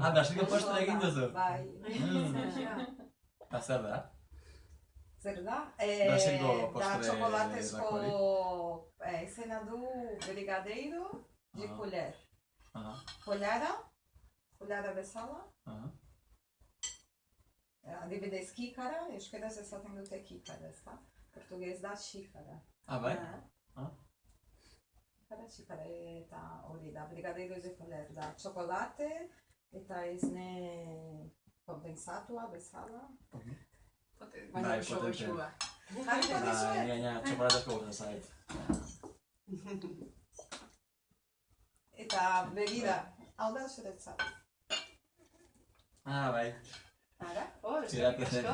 Brasilgo postre egin duzu? Bai. Zer da? Zer da? Brasilgo Da postre txokolatezko bakorik. izena du brigadeiro de colher. Aha. Kollara bezala. Aha. Adibidez kikara, euskeraz esaten dute kikara, ezta? Portugez da xikara. Bai? Xikara eta hori da, brigadeiro de colher da txokolate eta esne kondensatua bezala. Baina oso goxua. Gaina txokolatezko gusta zait. Eta bebida, hau da zuretzat. Bai. Ara? Ziratu zen.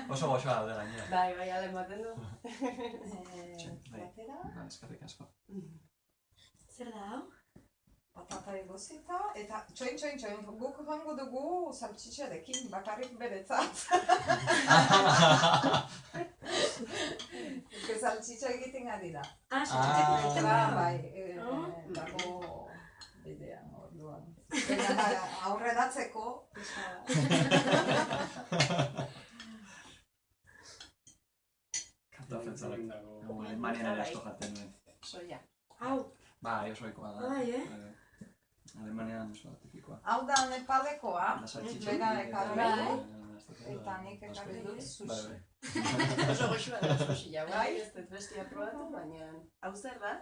Oso goxoa daude gainera. Bai, ale ematen du. Batera. Eskerrik asko. Zer da hau? Patata egosita, eta txoin, guk jango dugu saltxitxarekin, bakarrik beretzat. Saltxitxa egiten ari da. Bai, dago bidean orduan. Aurreratzeko. Kartofeltzarek dago. Alemanian ere asko jaten duen. Soia. Hau. Bai, oso ohikoa da. Bai, Alemanian oso tipikoa. Hau da Nepalekoa, bera ekarri du, eta nik ekarri dut sushi. Oso goxua da sushi jau, bai? Ez dut bestia probatu, baina... Hau zer da?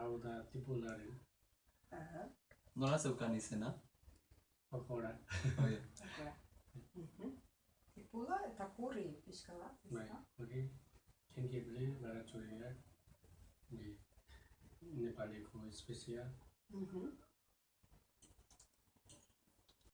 Hau da tipularen. Nola zeukan izena? Okora. Tipula eta kurri pixka bat, Bai, ezta? hori jengibre baratxuriak, Nepaleko espezia,